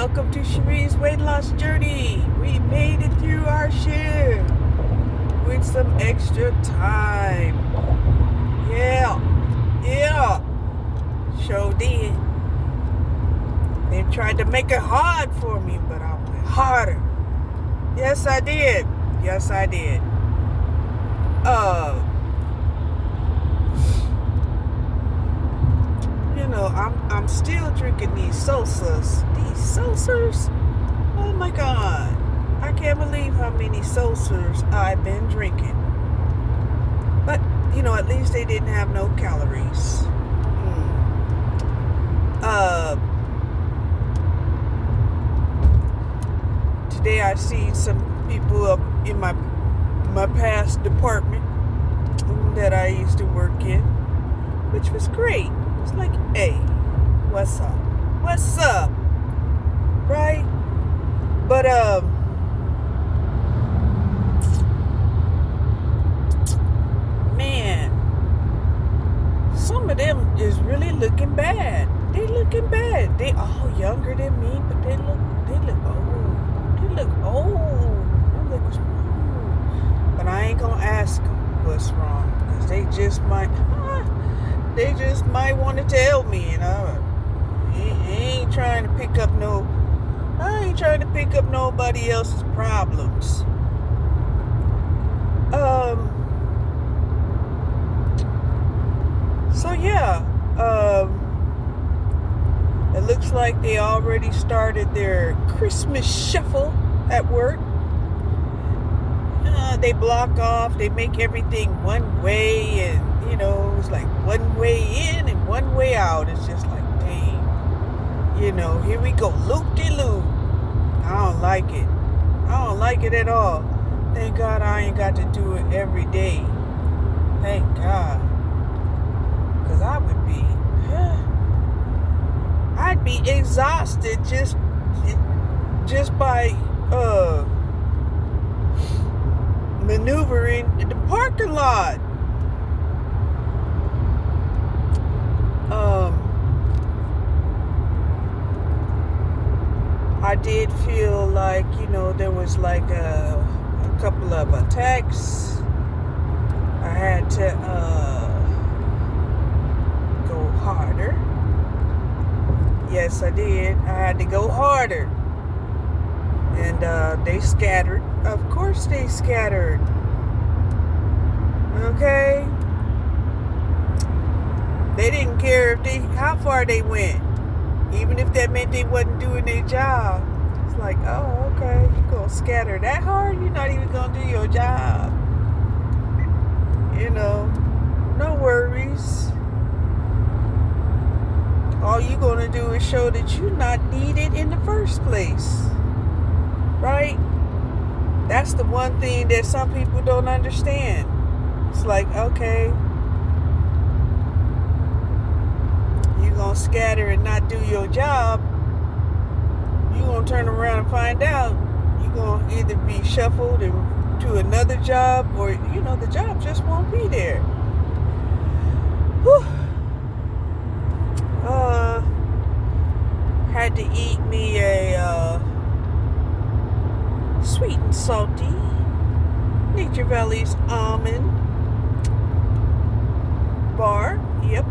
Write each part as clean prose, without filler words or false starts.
welcome to Cherie's weight loss journey. We made it through our shift with some extra time. Yeah. Sure did. They tried to make it hard for me, but I went harder. Yes, I did. I'm still drinking these seltzers. Oh my God. I can't believe how many seltzers I've been drinking. But, at least they didn't have no calories. Today I seen some people up in my past department that I used to work in, which was great. It's like, hey, what's up? Right? But, man, some of them is really looking bad. They looking bad. They all younger than me, but they look old. They look old. But I ain't gonna ask them what's wrong, because they just might want to tell me, I ain't trying to pick up nobody else's problems. It looks like they already started their Christmas shuffle at work. They block off, they make everything one way, and it's like one way in and one way out. It's just like, dang, here we go, loop-de-loop. I don't like it at all. Thank God I ain't got to do it every day. Thank God. Because I'd be exhausted just by maneuvering in the parking lot. I did feel like, there was like a couple of attacks. I had to go harder. Yes, I did. I had to go harder. And they scattered. Of course they scattered. Okay? They didn't care how far they went. Even if that meant they wasn't doing their job. It's like, oh, okay, you gonna scatter that hard? You're not even gonna do your job. No worries. All you gonna do is show that you're not needed in the first place. Right? That's the one thing that some people don't understand. It's like, okay, you're going to scatter and not do your job. You're going to turn around and find out you're going to either be shuffled to another job, or, the job just won't be there. Whew. Had to eat me a sweet and salty Nature Valley's almond bar. Yep.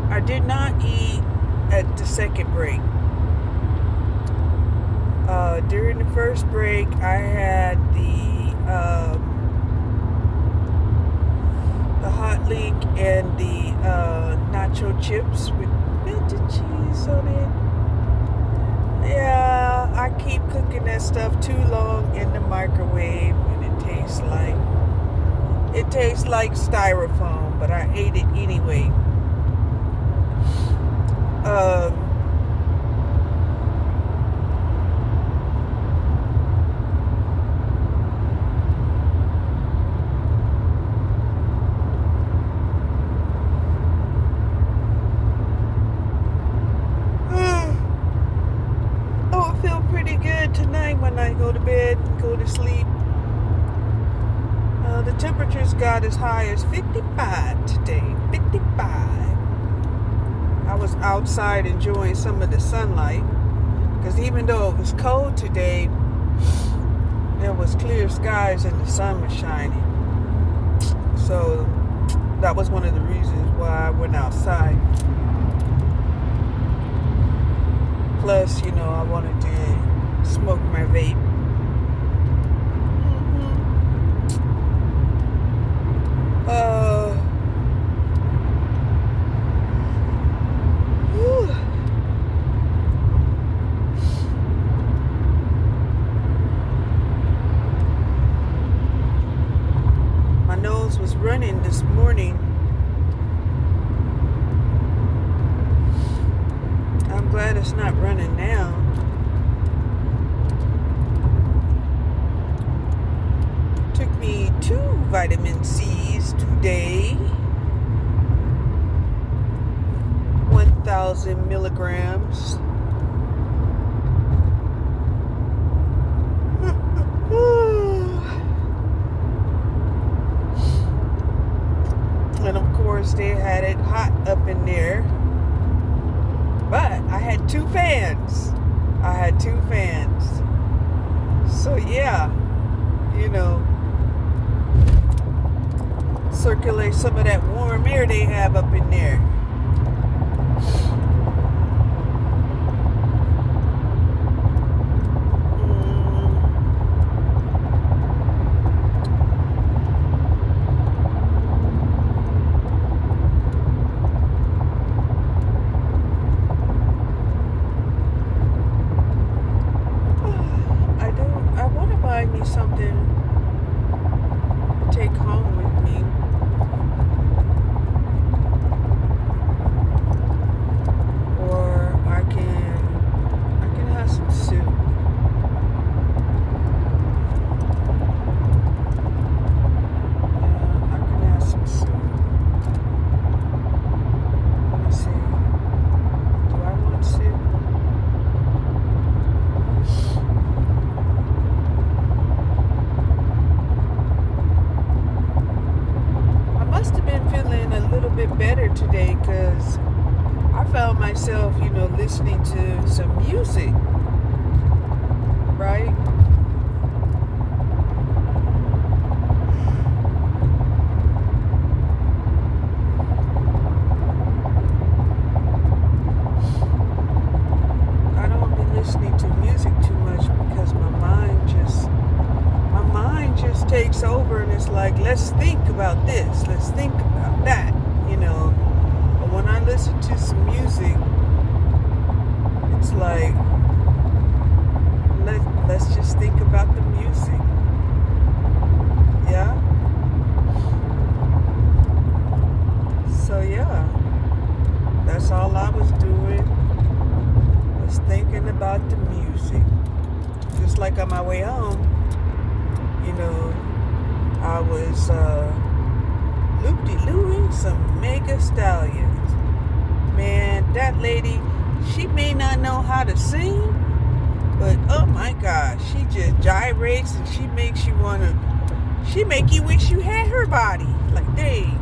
I did not eat at the second break. During the first break, I had the hot link and the nacho chips with melted cheese on it. Yeah, I keep cooking that stuff too long in the microwave, and it tastes like styrofoam, but I ate it anyway. Tonight when I go to bed, go to sleep. the temperatures got as high as 55 today. 55. I was outside enjoying some of the sunlight. Because even though it was cold today, there was clear skies and the sun was shining. So that was one of the reasons why I went outside. Plus, I wanted to smoke my vape. My nose was running this morning. I'm glad it's not running now. Took me 2 vitamin C's today. 1,000 milligrams. And of course they had it hot up in there. But I had 2 fans. So yeah, circulate some of that warm air they have up in there. I want to buy me something to take home with me. Or I can have some soup. Yeah, I can have some soup. Let me see. Do I want soup? I must have been feeling a little bit better today because I found myself, listening to some music, right? I don't be listening to music too much because my mind just takes over and it's like, let's think about this, let's think about that, But when I listen to some music, it's like, let's just think about the music. Yeah? So yeah, that's all I was doing, was thinking about the music. Just like on my way home, I was loop-de-looing some mega stallions. Man, that lady, she may not know how to sing, but oh my gosh, she just gyrates and she make you wish you had her body. Like, dang.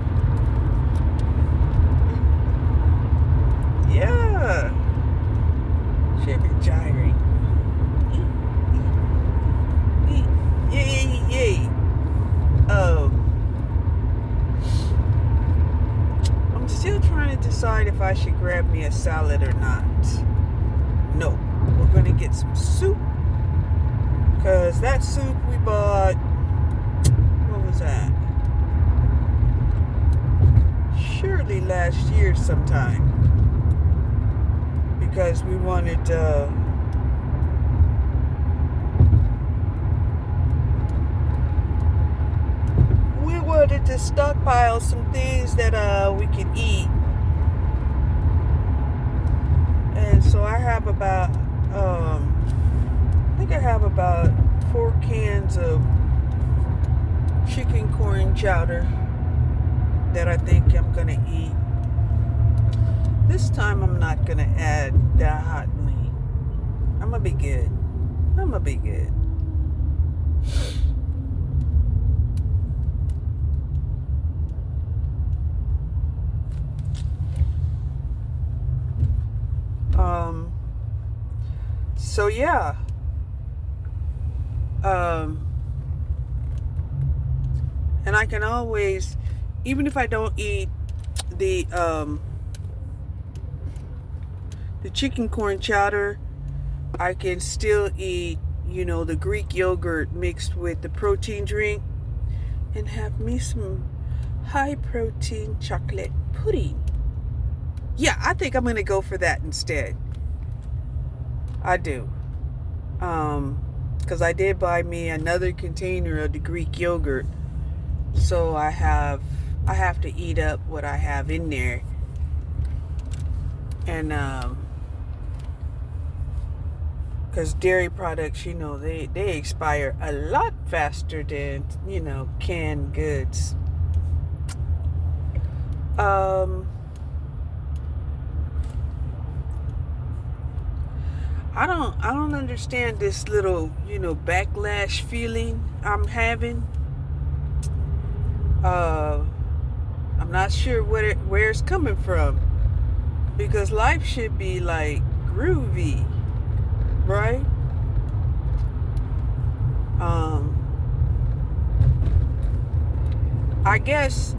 Yeah. She be gyrating. Yay. I'm still trying to decide if I should grab me a salad or not. No, we're gonna get some soup, because that soup we bought, what was that? Surely last year sometime, because we wanted to stockpile some things that we could eat. And so I have about I think I have about 4 cans of chicken corn chowder that I think I'm gonna eat. This time I'm not gonna add that hot meat. I'm gonna be good. So yeah. And I can always, even if I don't eat the chicken corn chowder, I can still eat, the Greek yogurt mixed with the protein drink and have me some high protein chocolate pudding. Yeah, I think I'm going to go for that instead. I do. Because I did buy me another container of the Greek yogurt. So I have to eat up what I have in there. And because dairy products, they expire a lot faster than, canned goods. I don't understand this little, backlash feeling I'm having. I'm not sure where it's coming from, because life should be like groovy, right? I guess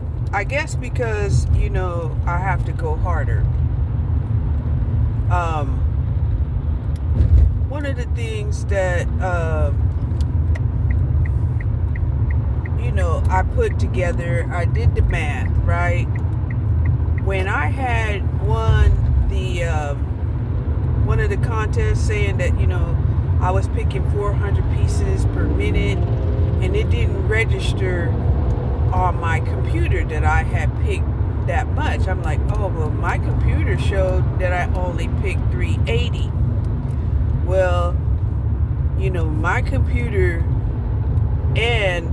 because I have to go harder. One of the things that I put together, I did the math, right? When I had won one of the contests, saying that I was picking 400 pieces per minute, and it didn't register on my computer that I had picked that much. I'm like, oh well, my computer showed that I only picked 380. Well, my computer and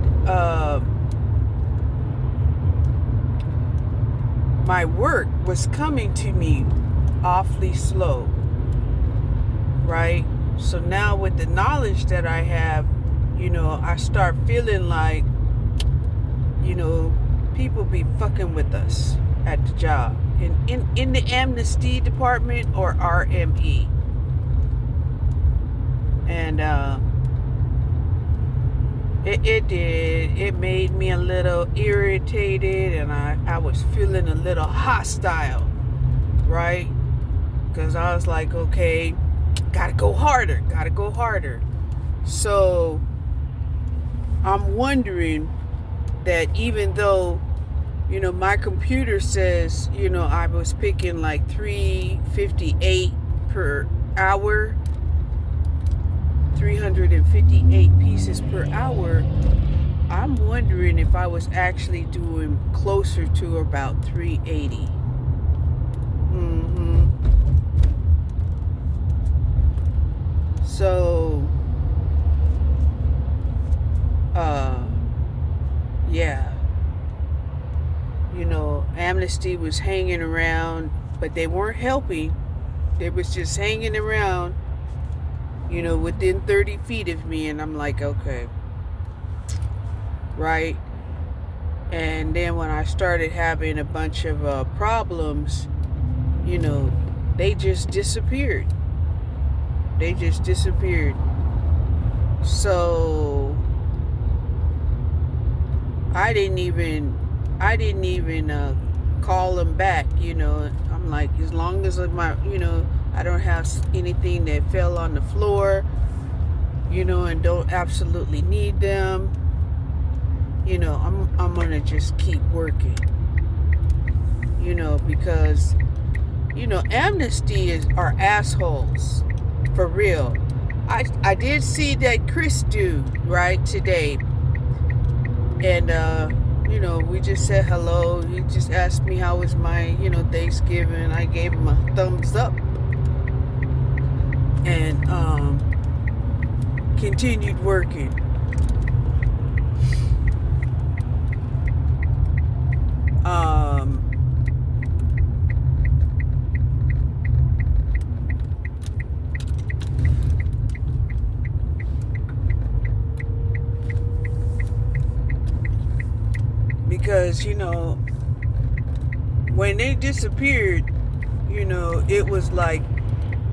my work was coming to me awfully slow, right? So now with the knowledge that I have, I start feeling like, people be fucking with us at the job, in the amnesty department, or RME. And it made me a little irritated, and I was feeling a little hostile, right? Because I was like, okay, gotta go harder. So I'm wondering that even though my computer says I was picking like 358 per hour, 358 pieces per hour, I'm wondering if I was actually doing closer to about 380. So yeah, Amnesty was hanging around, but they weren't helping. They was just hanging around, within 30 feet of me, and I'm like, okay, right? And then when I started having a bunch of problems, they just disappeared. So I didn't even call them back. I'm like, as long as I don't have anything that fell on the floor, and don't absolutely need them, I'm gonna just keep working, because Amnesty are assholes, for real. I did see that Chris dude, right, today, and we just said hello. He just asked me how was my Thanksgiving. I gave him a thumbs up, and continued working. Because when they disappeared, it was like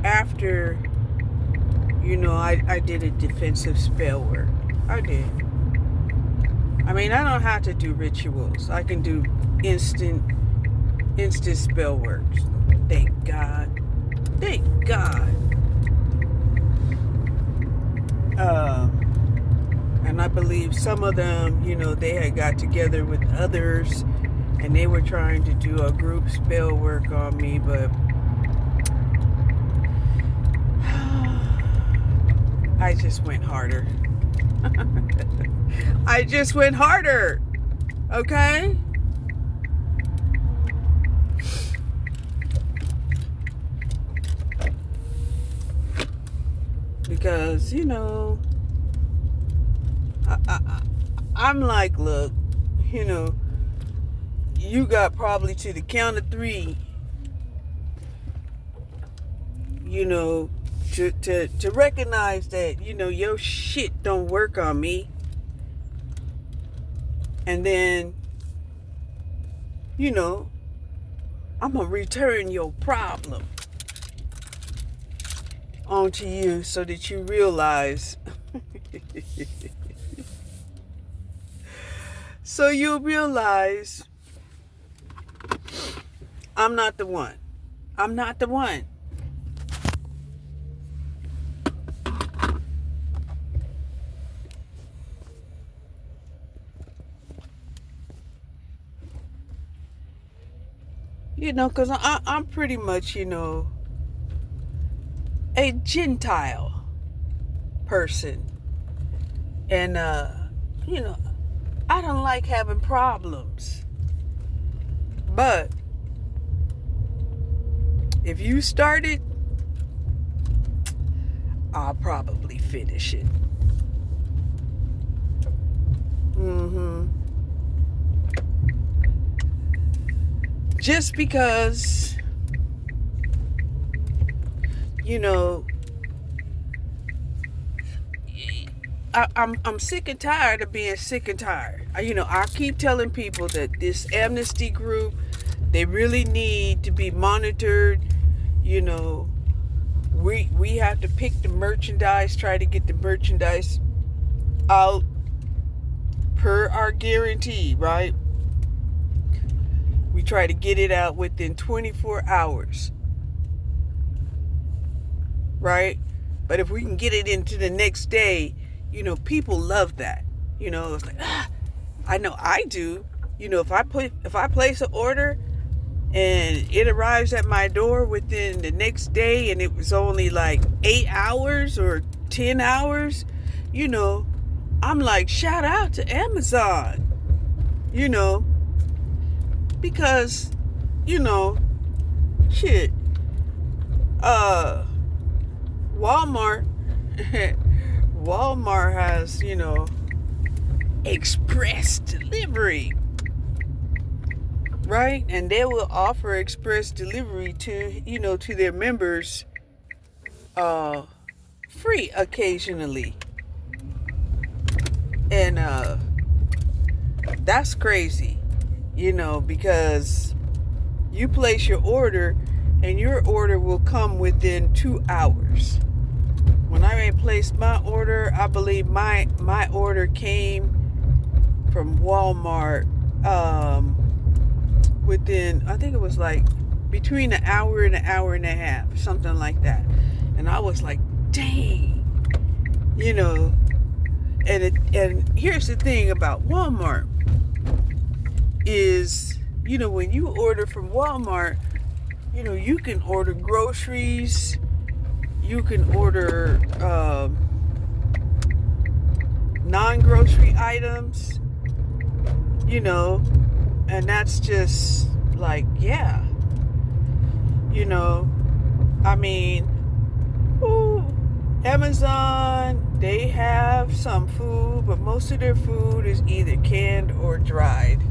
after I did a defensive spell work. I did. I mean, I don't have to do rituals. I can do instant spell works. Thank God. Thank God. And I believe some of them, they had got together with others and they were trying to do a group spell work on me, but I just went harder. I just went harder. Okay? Because, I'm like, look, you got probably to the count of 3, to recognize that, your shit don't work on me. And then, I'm going to return your problem onto you so that you realize. So you'll realize I'm not the one. I'm not the one. Because I'm pretty much, a Gentile person. And, I don't like having problems. But if you start it, I'll probably finish it. Just because, I'm sick and tired of being sick and tired. I keep telling people that this amnesty group, they really need to be monitored. We have to pick the merchandise, try to get the merchandise out per our guarantee, right? We try to get it out within 24 hours, right? But if we can get it into the next day, people love that. It's like, I know I do. If I place an order and it arrives at my door within the next day and it was only like 8 hours or 10 hours, I'm like, shout out to Amazon, because, shit, Walmart has, express delivery, right? And they will offer express delivery to, to their members, free occasionally. And, that's crazy, because you place your order and your order will come within 2 hours. When I placed my order, I believe my order came from Walmart within, I think it was like between an hour and an hour and a half, something like that. And I was like, dang, and here's the thing about Walmart is, when you order from Walmart, you can order groceries, you can order non-grocery items, and that's just like, yeah, I mean, Amazon, they have some food, but most of their food is either canned or dried.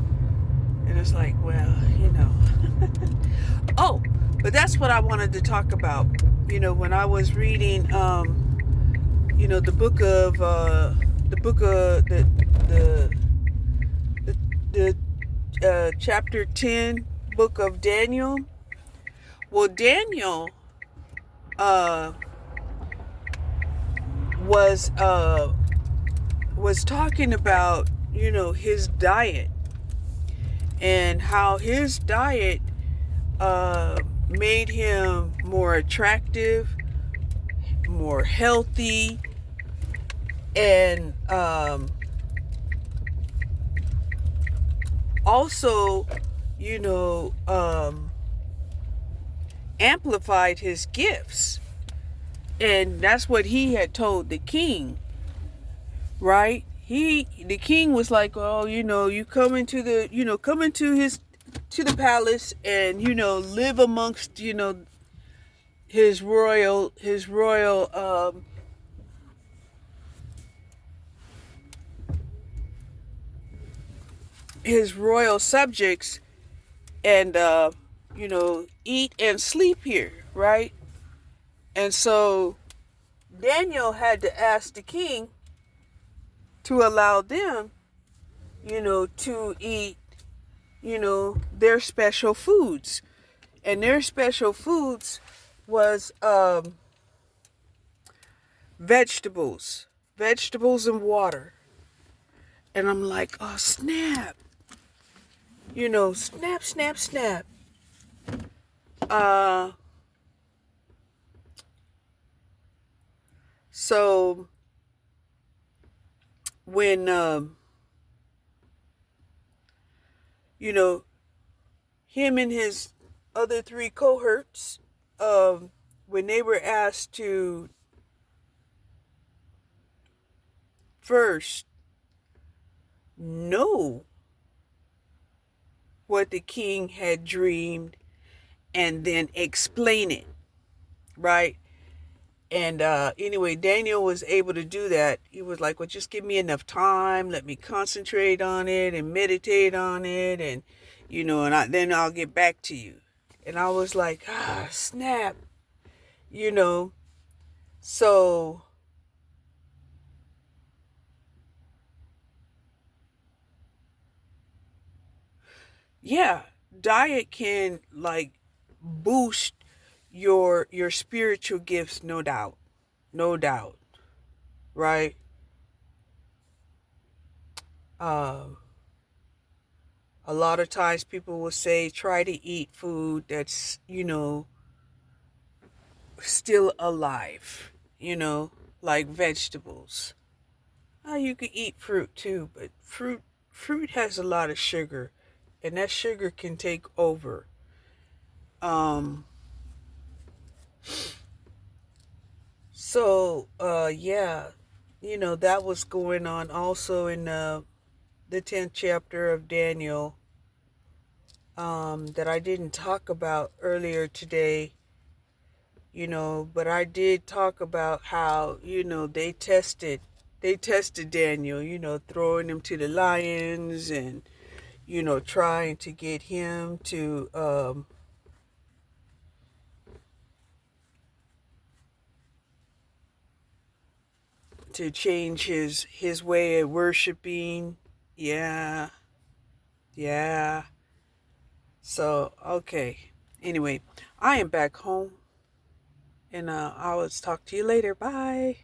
And it's like, well, Oh, but that's what I wanted to talk about. When I was reading, the book of the chapter 10 book of Daniel. Well, Daniel, was talking about, his diet, and how his diet made him more attractive, more healthy, and also, you know, amplified his gifts. And that's what he had told the king, right? The king was like, oh, you come into to the palace, and, live amongst, his royal, his royal subjects, and, eat and sleep here, right? And so Daniel had to ask the king to allow them, to eat, their special foods. And their special foods was vegetables and water. And I'm like, oh, snap. Snap, snap, snap. So when, him and his other 3 cohorts, when they were asked to first know what the king had dreamed and then explain it, right? And anyway, Daniel was able to do that. He was like, well, just give me enough time. Let me concentrate on it and meditate on it. And, then I'll get back to you. And I was like, snap. So yeah, diet can like boost your spiritual gifts, no doubt. No doubt. Right? A lot of times people will say try to eat food that's, still alive, like vegetables. You can eat fruit too, but fruit has a lot of sugar, and that sugar can take over. So yeah, that was going on also in the 10th chapter of Daniel, that I didn't talk about earlier today, but I did talk about how, they tested Daniel, throwing him to the lions, and, trying to get him to change his way of worshiping. Yeah. Yeah. So, okay. Anyway, I am back home, and I'll talk to you later. Bye.